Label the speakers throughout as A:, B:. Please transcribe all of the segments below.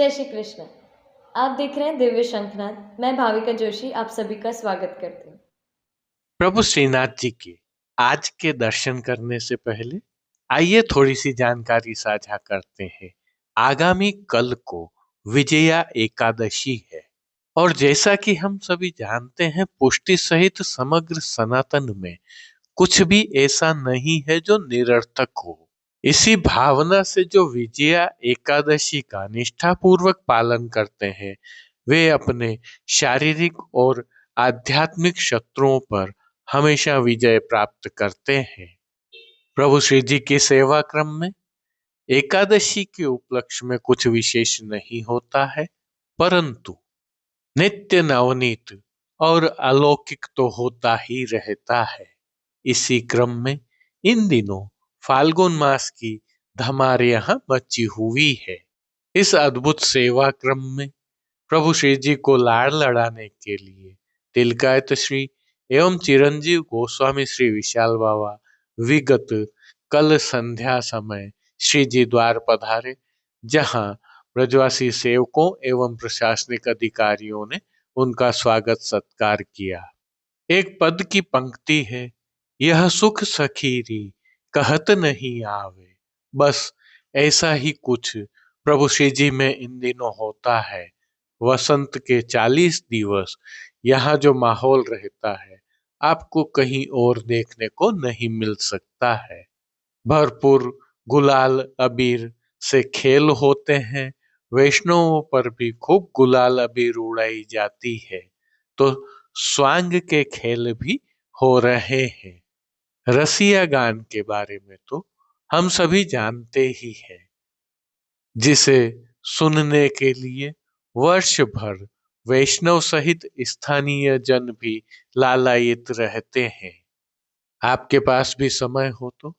A: जय श्री कृष्ण। आप देख रहे हैं दिव्य शंखनाद। मैं भाविका जोशी आप सभी का स्वागत करती हूँ।
B: प्रभु श्रीनाथ जी के आज के दर्शन करने से पहले आइए थोड़ी सी जानकारी साझा करते हैं। आगामी कल को विजया एकादशी है और जैसा कि हम सभी जानते हैं, पुष्टि सहित समग्र सनातन में कुछ भी ऐसा नहीं है जो निरर्थक हो। इसी भावना से जो विजया एकादशी का निष्ठापूर्वक पालन करते हैं, वे अपने शारीरिक और आध्यात्मिक शत्रुओं पर हमेशा विजय प्राप्त करते हैं। प्रभु श्री जी की सेवा क्रम में एकादशी के उपलक्ष्य में कुछ विशेष नहीं होता है, परंतु नित्य नवनीत और अलौकिक तो होता ही रहता है। इसी क्रम में इन दिनों फाल्गुन मास की धमार यहाँ मची हुई है। इस अद्भुत सेवा क्रम में प्रभु श्री जी को लाड़ लड़ाने के लिए तिलकायत श्री एवं चिरंजीव गोस्वामी श्री विशाल बाबा विगत कल संध्या समय श्री जी द्वार पधारे, जहां ब्रजवासी सेवकों एवं प्रशासनिक अधिकारियों ने उनका स्वागत सत्कार किया। एक पद की पंक्ति है, यह सुख सखीरी कहत नहीं आवे। बस ऐसा ही कुछ प्रभु श्री जी में इन दिनों होता है। वसंत के 40 दिवस यहाँ जो माहौल रहता है, आपको कहीं और देखने को नहीं मिल सकता है। भरपूर गुलाल अबीर से खेल होते हैं। वैष्णवों पर भी खूब गुलाल अबीर उड़ाई जाती है, तो स्वांग के खेल भी हो रहे हैं। रसिया गान के बारे में तो हम सभी जानते ही हैं, जिसे सुनने के लिए वर्ष भर वैष्णव सहित स्थानीय जन भी लालायित रहते हैं। आपके पास भी समय हो तो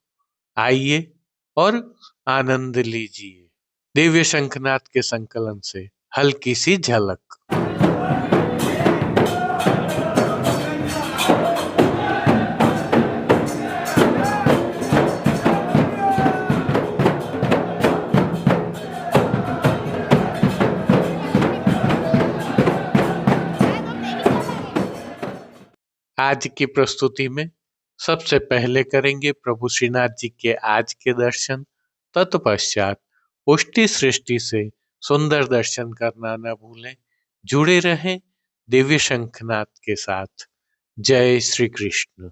B: आइए और आनंद लीजिए। दिव्य शंखनाद के संकलन से हल्की सी झलक। आज की प्रस्तुति में सबसे पहले करेंगे प्रभु श्रीनाथ जी के आज के दर्शन। तत्पश्चात पुष्टि सृष्टि से सुंदर दर्शन करना न भूलें। जुड़े रहें दिव्य शंखनाद के साथ। जय श्री कृष्ण।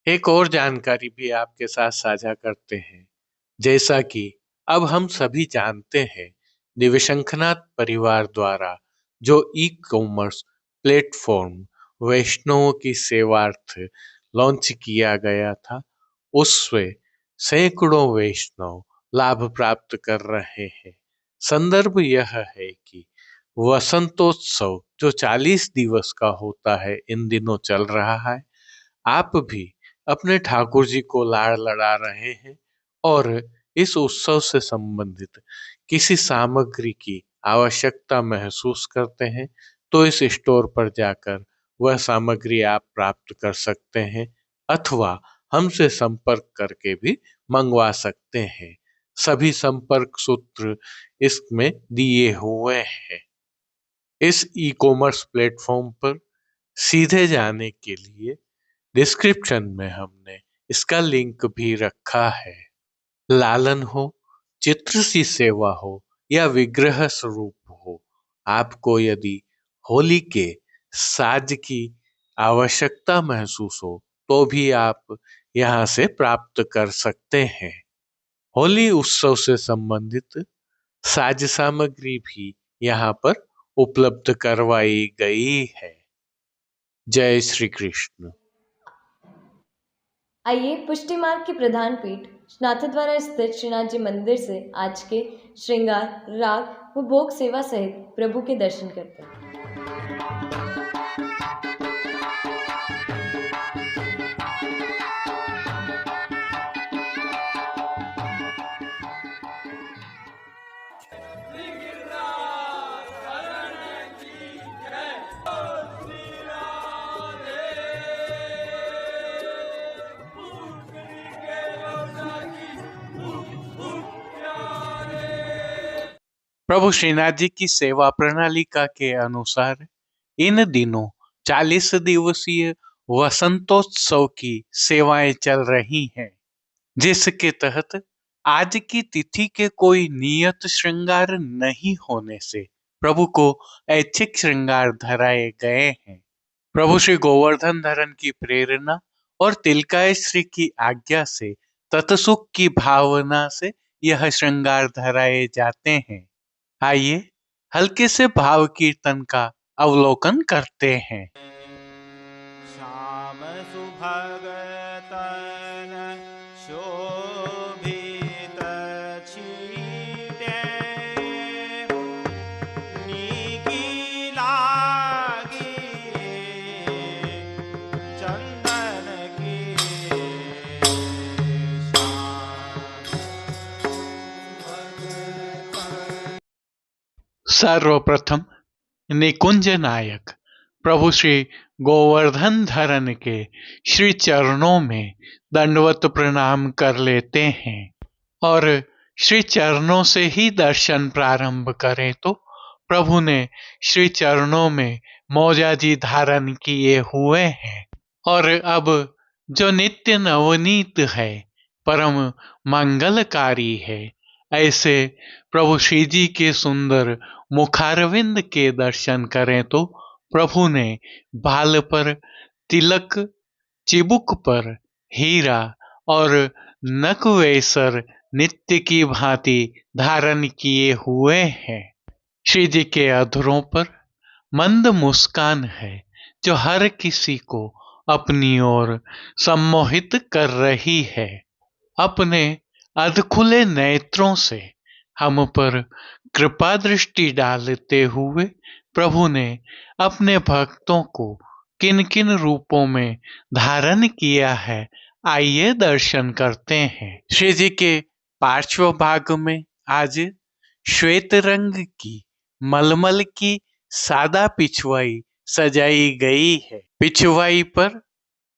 B: एक और जानकारी भी आपके साथ साझा करते हैं। जैसा कि अब हम सभी जानते हैं, दिव्य शंखनाद परिवार द्वारा जो ई कॉमर्स प्लेटफॉर्म वैष्णवों की सेवार्थ लॉन्च किया गया था, उससे सैकड़ों वैष्णव लाभ प्राप्त कर रहे हैं। संदर्भ यह है कि वसंतोत्सव जो 40 दिवस का होता है, इन दिनों चल रहा है। आप भी अपने ठाकुर जी को लाड़ लड़ा रहे हैं और इस उत्सव से संबंधित किसी सामग्री की आवश्यकता महसूस करते हैं, तो इस स्टोर पर जाकर वह सामग्री आप प्राप्त कर सकते हैं, अथवा हमसे संपर्क करके भी मंगवा सकते हैं। सभी संपर्क सूत्र इसमें दिए हुए हैं। इस ई कॉमर्स प्लेटफॉर्म पर सीधे जाने के लिए डिस्क्रिप्शन में हमने इसका लिंक भी रखा है। लालन हो, चित्र सी सेवा हो या विग्रह स्वरूप हो, आपको यदि होली के साज की आवश्यकता महसूस हो तो भी आप यहाँ से प्राप्त कर सकते हैं। होली उत्सव से संबंधित साज सामग्री भी यहाँ पर उपलब्ध करवाई गई है। जय श्री कृष्ण।
A: आइए पुष्टि मार्ग की प्रधान पीठ नाथद्वारा स्थित श्रीनाथ जी मंदिर से आज के श्रृंगार, राग व भोग सेवा सहित प्रभु के दर्शन करते हैं।
B: प्रभु श्रीनाथ जी की सेवा प्रणालिका के अनुसार इन दिनों 40 दिवसीय वसंतोत्सव की सेवाएं चल रही हैं, जिसके तहत आज की तिथि के कोई नियत श्रृंगार नहीं होने से प्रभु को ऐच्छिक श्रृंगार धराए गए हैं। प्रभु श्री गोवर्धन धरन की प्रेरणा और तिलकाय श्री की आज्ञा से तत्सुख की भावना से यह श्रृंगार धराए जाते हैं। आइए हल्के से भाव कीर्तन का अवलोकन करते हैं।
C: श्याम सुभगतन शोभित छीटे नीकी लागी चंदन की
B: सर्वप्रथम निकुंज नायक प्रभु श्री गोवर्धन धरन के श्री चरणों में दंडवत प्रणाम कर लेते हैं और श्री चरणों से ही दर्शन प्रारंभ करें तो प्रभु ने श्री चरणों में मौजाजी धारण किए हुए हैं और अब जो नित्य नवनीत है, परम मंगलकारी है, ऐसे प्रभु श्री जी के सुंदर मुखारविंद के दर्शन करें तो प्रभु ने बाल पर तिलक, चिबुक पर हीरा और नकवेसर नित्य की भांति धारण किए हुए हैं। श्री जी के अधरों पर मंद मुस्कान है जो हर किसी को अपनी ओर सम्मोहित कर रही है। अपने अधखुले नेत्रों से हम पर कृपा दृष्टि डालते हुए प्रभु ने अपने भक्तों को किन किन रूपों में धारण किया है, आइए दर्शन करते हैं। श्री जी के पार्श्व भाग में आज श्वेत रंग की मलमल की सादा पिछवाई सजाई गई है। पिछवाई पर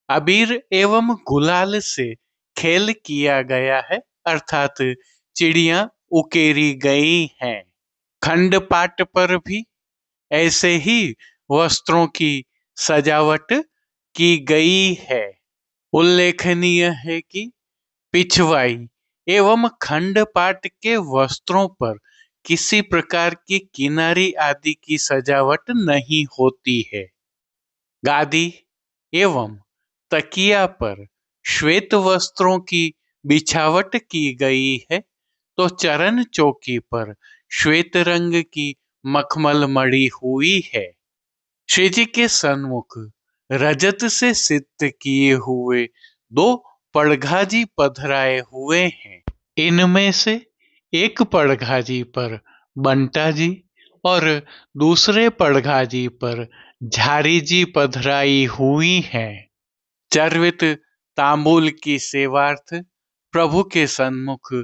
B: अबीर एवं गुलाल से खेल किया गया है, अर्थात चिड़ियां उकेरी गई हैं। खंडपाट पर भी ऐसे ही वस्त्रों की सजावट की गई है। उल्लेखनीय है कि पिछवाई एवं खंडपाट के वस्त्रों पर किसी प्रकार की किनारी आदि की सजावट नहीं होती है। गादी एवं तकिया पर श्वेत वस्त्रों की बिछावट की गई है, तो चरण चौकी पर श्वेत रंग की मखमल मड़ी हुई है। श्री जी के सन्मुख रजत से सिद्ध किए हुए 2 पड़घाजी पधराए हुए हैं। इनमें से एक पड़घाजी पर बंटा जी और दूसरे पड़घाजी पर झारी जी पधराई हुई हैं। चर्वित तांबूल की सेवार्थ प्रभु के सन्मुख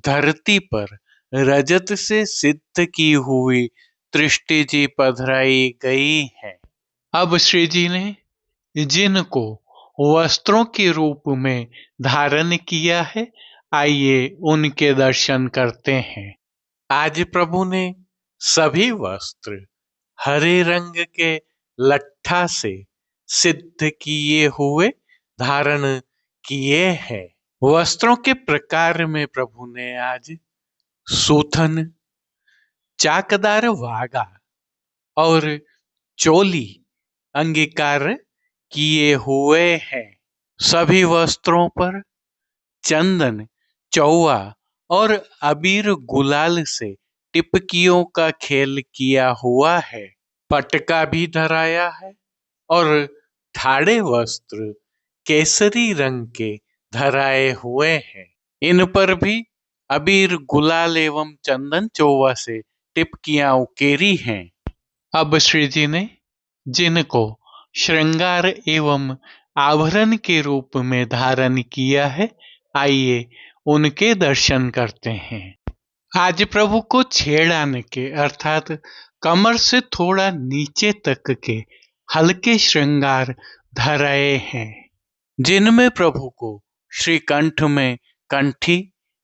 B: धरती पर रजत से सिद्ध की हुई दृष्टि जी पधराई गई है। अब श्री जी ने जिनको वस्त्रों के रूप में धारण किया है, आइए उनके दर्शन करते हैं। आज प्रभु ने सभी वस्त्र हरे रंग के लट्ठा से सिद्ध किए हुए धारण किए हैं। वस्त्रों के प्रकार में प्रभु ने आज सूथन, चाकदार वागा और चोली अंगीकार किए हुए हैं। सभी वस्त्रों पर चंदन, चौवा और अबीर गुलाल से टिपकियों का खेल किया हुआ है। पटका भी धराया है और ठाड़े वस्त्र केसरी रंग के धराए हुए हैं। इन पर भी अबीर गुलाल एवं चंदन चौवा से टिपकियां उकेरी हैं। अब श्री जी ने जिनको श्रृंगार एवं आभरण के रूप में धारण किया है, आइए उनके दर्शन करते हैं। आज प्रभु को छेड़ाने के अर्थात कमर से थोड़ा नीचे तक के हल्के श्रृंगार धराए हैं, जिनमें प्रभु को श्रीकंठ में कंठी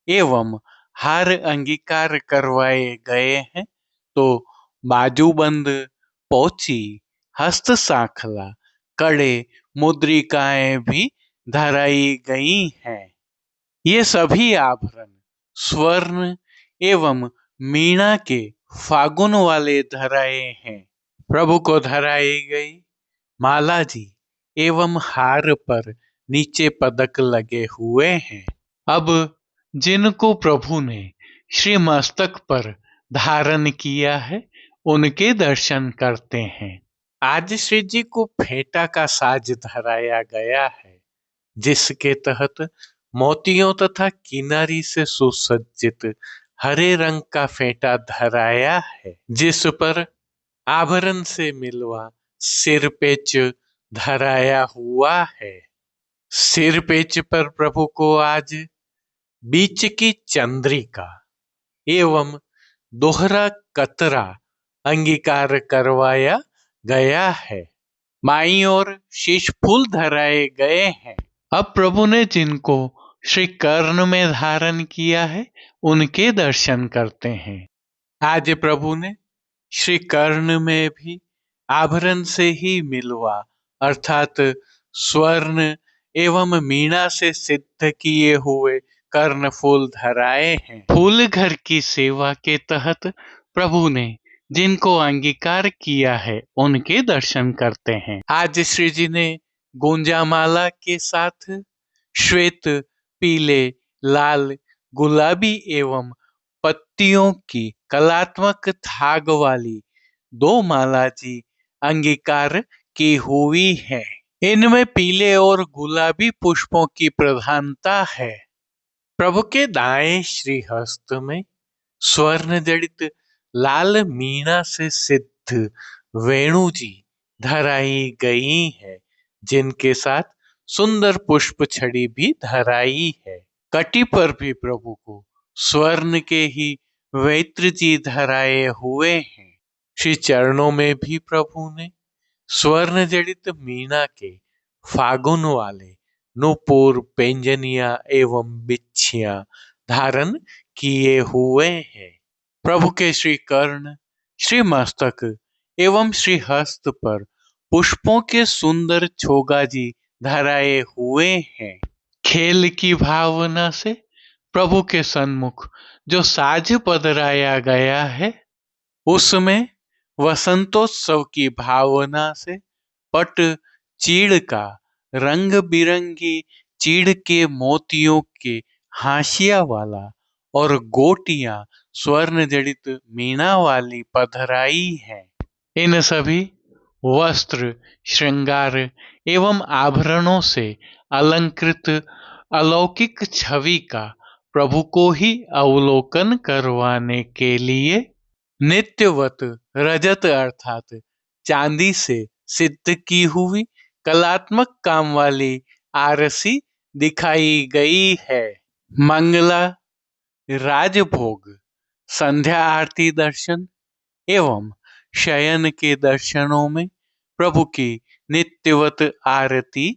B: एवं हार अंगीकार करवाए गए हैं तो बाजूबंद, पोची, हस्त सांखला, कड़े, मुद्रिकाएं भी धराई गई हैं। ये सभी आभरण स्वर्ण एवं मीणा के फागुन वाले धराए हैं। प्रभु को धराई गई माला जी एवं हार पर नीचे पदक लगे हुए हैं। अब जिनको प्रभु ने श्री मस्तक पर धारण किया है उनके दर्शन करते हैं। आज श्री जी को फेंटा का साज धराया गया है, जिसके तहत मोतियों तथा किनारी से सुसज्जित हरे रंग का फेंटा धराया है, जिस पर आभरण से मिलवा सिरपेच धराया हुआ है। सिरपेच पर प्रभु को आज बीच की चंद्रिका एवं दोहरा कतरा अंगीकार करवाया गया है। बाईं ओर शीश फूल धराए गए हैं। अब प्रभु ने जिनको श्री कर्ण में धारण किया है उनके दर्शन करते हैं। आज प्रभु ने श्री कर्ण में भी आभरण से ही मिलवा अर्थात स्वर्ण एवं मीणा से सिद्ध किए हुए कर्ण फूल धराए हैं। फूल घर की सेवा के तहत प्रभु ने जिनको अंगीकार किया है उनके दर्शन करते हैं। आज श्री जी ने गुंजामाला के साथ श्वेत, पीले, लाल, गुलाबी एवं पत्तियों की कलात्मक थाग वाली 2 माला जी अंगीकार की हुई है। इनमें पीले और गुलाबी पुष्पों की प्रधानता है। प्रभु के दाएं श्री हस्त में स्वर्ण जड़ित लाल मीणा से सिद्ध वेणु जी धराई गई है, जिनके साथ सुंदर पुष्प छड़ी भी धराई है। कटी पर भी प्रभु को स्वर्ण के ही वैत्र जी धराए हुए हैं। श्री चरणों में भी प्रभु ने स्वर्ण जड़ित मीणा के फागुन वाले नूपुर, पेंजनिया एवं बिच्छियां धारण किए हुए हैं। प्रभु के श्री कर्ण, श्री मस्तक एवं श्री हस्त पर पुष्पों के सुंदर छोगा जी धराए हुए हैं। खेल की भावना से प्रभु के सन्मुख जो साज पधराया गया है उसमें वसंतोत्सव की भावना से पट चीड़ का रंग बिरंगी चीड़ के मोतियों के हाशिया वाला और गोटियां स्वर्ण जड़ित मीणा वाली पधराई है। इन सभी वस्त्र, श्रृंगार एवं आभरणों से अलंकृत अलौकिक छवि का प्रभु को ही अवलोकन करवाने के लिए नित्यवत रजत अर्थात चांदी से सिद्ध की हुई कलात्मक काम वाली आरसी दिखाई गई है। मंगला, राजभोग, संध्या आरती दर्शन एवं शयन के दर्शनों में प्रभु की नित्यवत आरती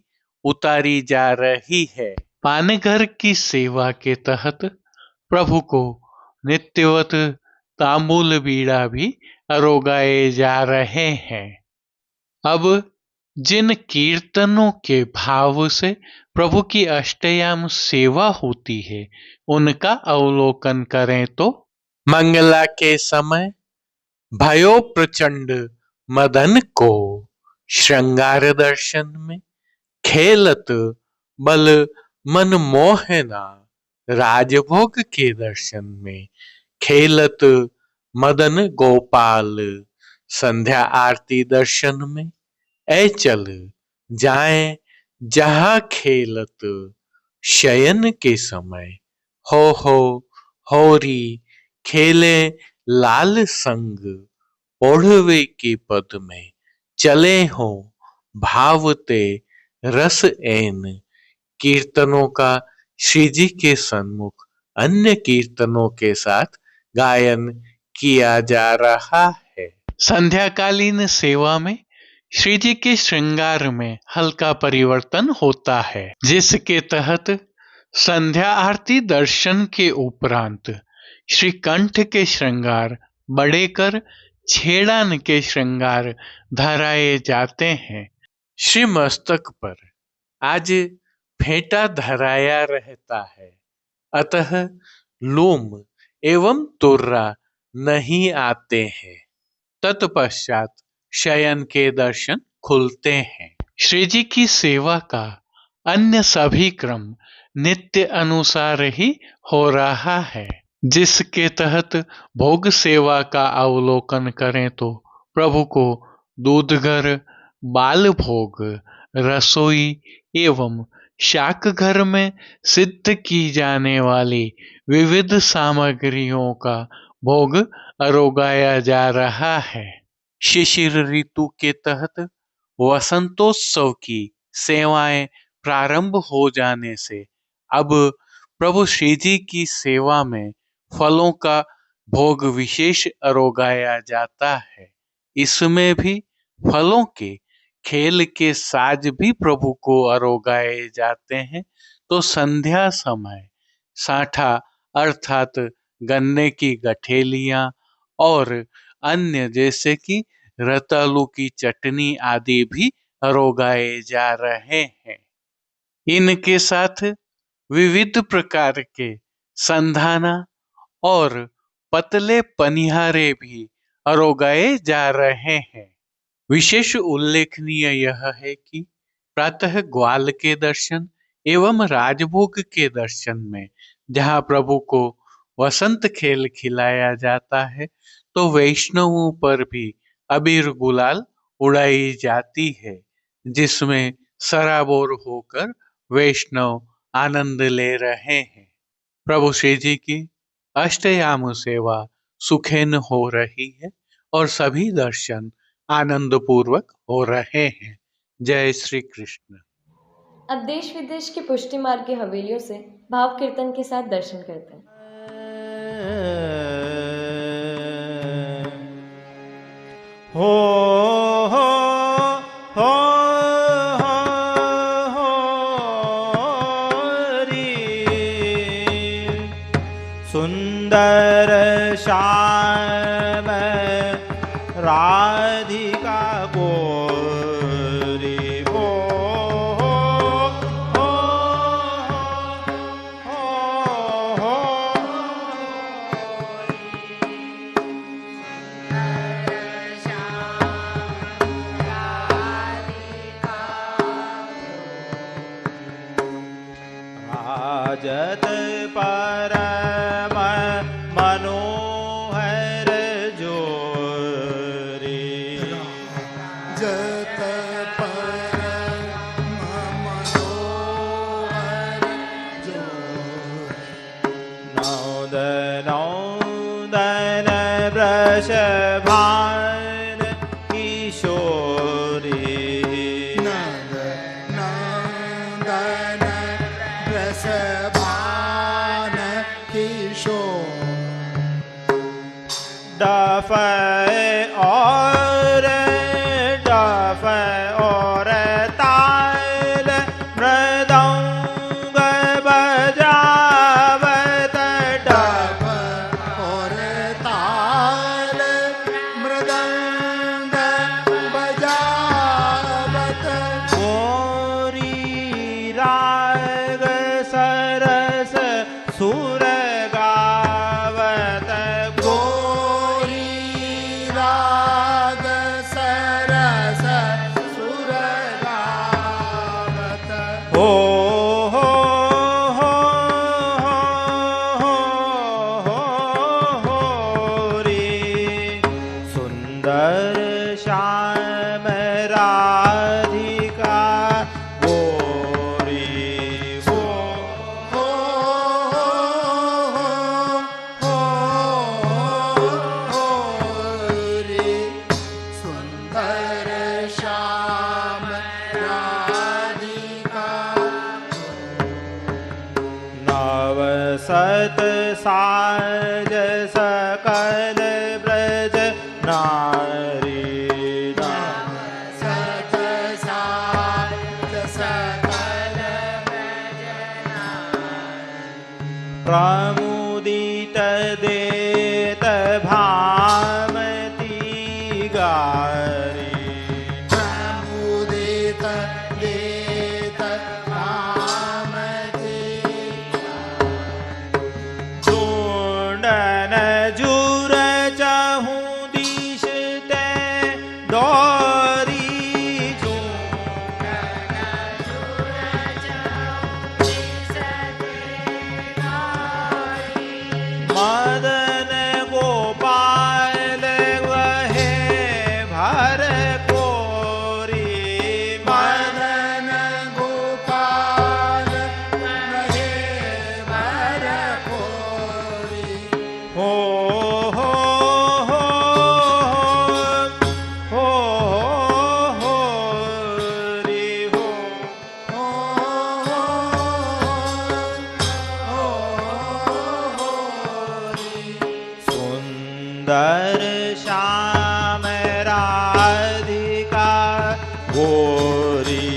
B: उतारी जा रही है। पानघर की सेवा के तहत प्रभु को नित्यवत तांबूल बीड़ा भी अरोगाए जा रहे हैं। अब जिन कीर्तनों के भाव से प्रभु की अष्टयाम सेवा होती है उनका अवलोकन करें तो मंगला के समय भयो प्रचंड मदन को श्रृंगार दर्शन में खेलत बल मन मोहना, राजभोग के दर्शन में खेलत मदन गोपाल, संध्या आरती दर्शन में ऐ चल जाए जहां खेलत, शयन के समय हो होरी खेले लाल संग, ओढ़वे के पद में चले हो भावते रस एन। कीर्तनों का श्री जी के सन्मुख अन्य कीर्तनों के साथ गायन किया जा रहा है। संध्याकालीन सेवा में श्री जी के श्रृंगार में हल्का परिवर्तन होता है, जिसके तहत संध्या आरती दर्शन के उपरांत श्री कंठ के श्रृंगार बड़े कर छेड़ान के श्रृंगार धराए जाते हैं। श्री मस्तक पर आज फेंटा धराया रहता है, अतः लोम एवं तुर्रा नहीं आते हैं। तत्पश्चात शयन के दर्शन खुलते हैं। श्री जी की सेवा का अन्य सभी क्रम नित्य अनुसार ही हो रहा है, जिसके तहत भोग सेवा का अवलोकन करें तो प्रभु को दूधघर, बाल भोग, रसोई एवं शाक घर में सिद्ध की जाने वाली विविध सामग्रियों का भोग अरोगाया जा रहा है। शिशिर ऋतु के तहत वसंतोत्सव की सेवाएं प्रारंभ हो जाने से अब प्रभु श्री जी की सेवा में फलों का भोग विशेष अरोगाया जाता है। इसमें भी फलों के खेल के साज भी प्रभु को अरोगाए जाते हैं। तो संध्या समय साठा अर्थात गन्ने की गठेलियां और अन्य जैसे कि रतालू की चटनी आदि भी अरोगाए जा रहे हैं। इनके साथ विविध प्रकार के संधाना और पतले पनिहारे भी अरोगाए जा रहे हैं। विशेष उल्लेखनीय यह है कि प्रातः ग्वाल के दर्शन एवं राजभोग के दर्शन में जहाँ प्रभु को वसंत खेल खिलाया जाता है, तो वैष्णवों पर भी अबीर गुलाल उड़ाई जाती है, जिसमें सराबोर होकर वैष्णव आनंद ले रहे हैं। प्रभु श्री जी की अष्टयाम सेवा सुखेन हो रही है और सभी दर्शन आनंद पूर्वक हो रहे हैं। जय श्री कृष्ण।
A: अब देश विदेश की पुष्टि मार्ग की हवेलियों से भाव कीर्तन के साथ दर्शन करते हैं।
C: हो हो हो सुंदर श्याम राधिका गोरी हो हो हो हो राजत परम मनोहर जोरी
D: जत परम मनोहर जोरी
C: नौदन नौदन वृषभान किशोरी
D: नंदन वृषभान किशोर
C: डफ और ताल मृदंग बजावत
D: डफ और ताल मृदंग बजावत
C: गोरी राग सरस सुर गावत
D: गोरी राग सरस सुर गावत
C: हो हो हो हो हो रे सुंदर श्याम राधिका गोरी हो
D: हो हो हो रे सुंदर श्याम राधिका
C: नव सत साज सकल ब्रज नारी
D: सत साज सकल
C: प्रमुदित देत भामती गारी
D: प्रमुदित देत भामती
C: चूंडन जुर चहु दिश ते दौरी मदन गोपाल वहे भर कोरी
D: मदन गोपाल रहे भर कोरी
C: हो हो हो हो हो रे हो
D: हो हो
C: सुंदर श्याम राधिका गोरी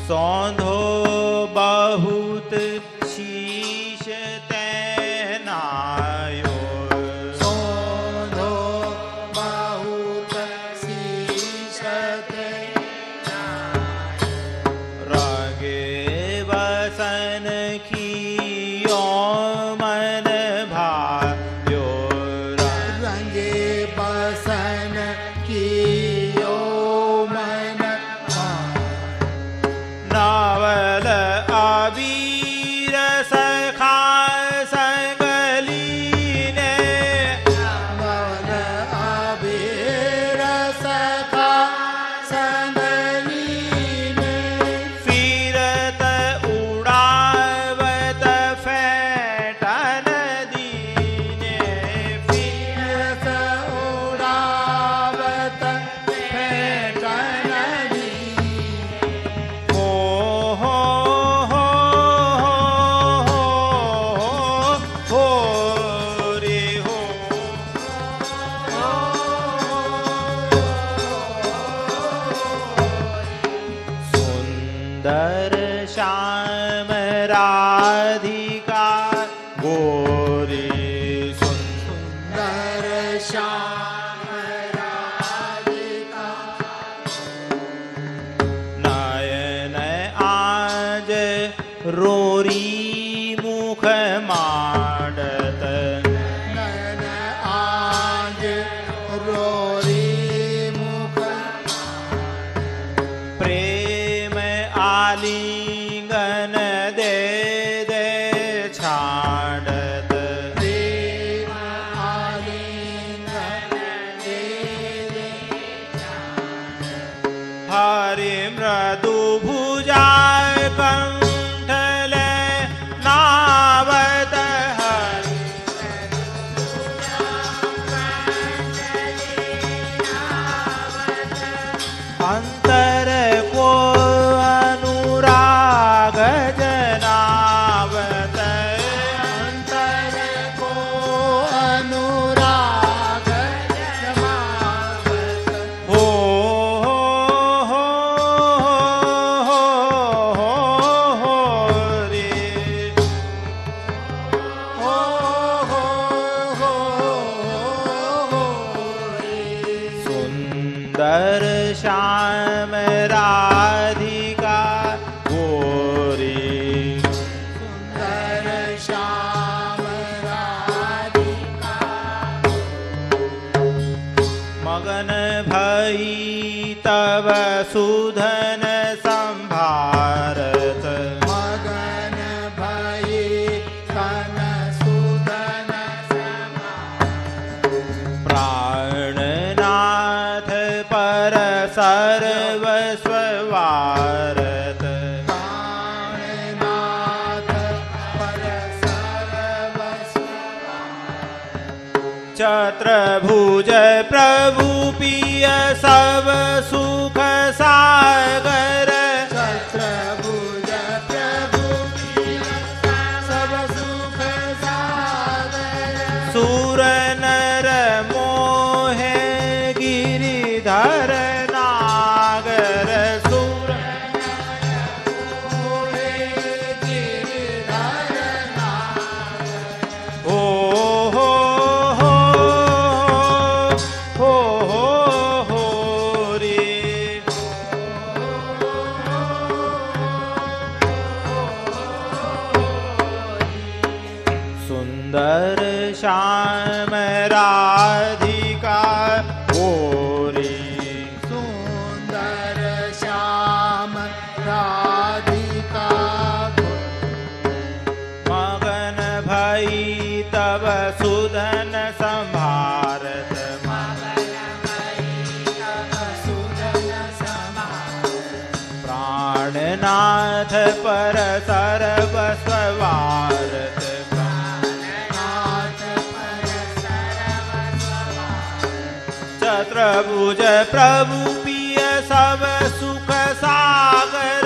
C: सौंधो बहुत शीश तैनायो
D: सोधो बहुत शीशते
C: रागे वसन कियो मन भायो
D: रंगे बसन कियो मन
C: नावल अबीर सखा संगलीने
D: नवल अबीर सखा संगलीने
C: फिरत उड़ावत फैटन दीने
D: तीरथ उड़ावत फेंटन दीने
C: हो हो हो हो रे हो सुंदर श्याम राधिका गोरी
D: सुंदर श्याम राधिका
C: नयन आज रोरी मुख माडत
D: नयन आज रोरी मुख
C: प्रेम आलिंगन दे दे छाड़त
D: प्रेम आलिंगन दे दे
C: हरि मृदु भुजा कंठल नावत हरि अंतर को अनुराग जनावत
D: अंतर को अनुराग जमावत
C: हो हो हो हो रे
D: हो हो रे
C: सुंदर श्याम राधिका गोरी
D: सुंदर श्याम राधिका
C: मगन भई तब सुधन संभारत
D: मगन भई तन सुदन
C: प्राणनाथ पर सर्वस्व वारत
D: प्राणनाथ पर सर्वस्व
C: चत्रभुज प्रभु पिय सब सुख सागर
D: छत्रभुज प्रभु सब सुख सागर
C: सूर नर मोहे गिरिधर नागर प्राणनाथ पर सर्वस्वारत
D: नाथ पर
C: चतुर्भुज प्रभु पिय सब सुख सागर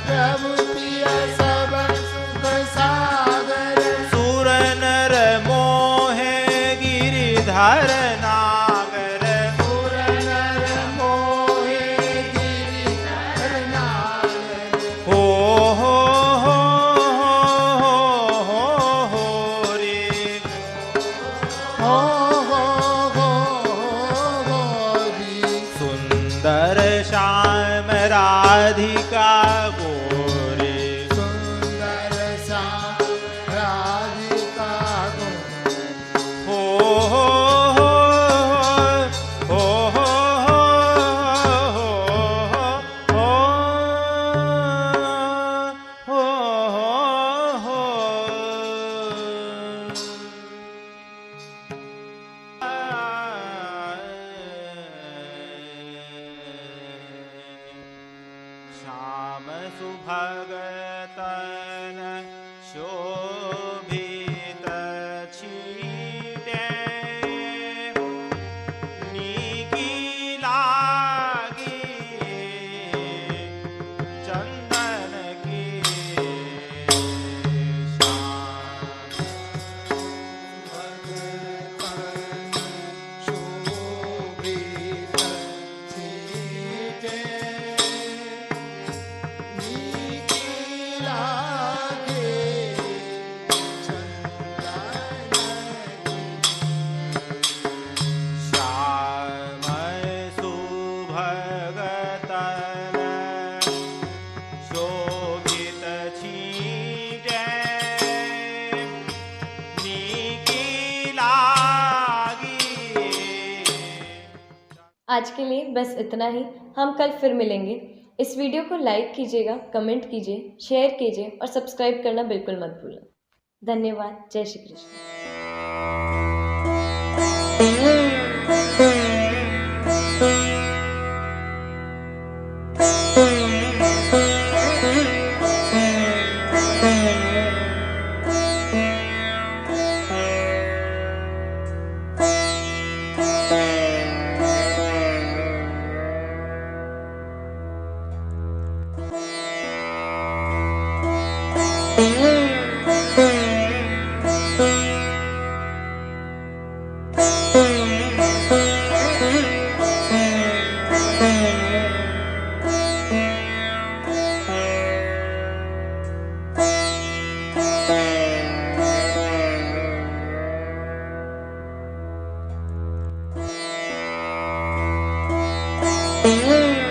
D: प्रभु पिय सब सुख सागर
C: सुर नर मोहे गिरिधर नागर
D: सुर नर मोहे गिरिधर नागर
C: हो हो रे
D: हो री
C: सुंदर श्याम राधिका गोरे
D: सुंदर श्याम राधिका गो
C: हो हो हो हो हो हो श्याम सुभगतन शोभित छीटे नीकी लागी चंदन की श्याम
D: शोभित छीटे नीकी लागे चंदन
C: श्याम सुभगतन शोभित छीटे नीकी लागी
A: आज के लिए बस इतना ही। हम कल फिर मिलेंगे। इस वीडियो को लाइक कीजिएगा, कमेंट कीजिए, शेयर कीजिए और सब्सक्राइब करना बिल्कुल मत भूलें। धन्यवाद। जय श्री कृष्ण।
D: Thank you.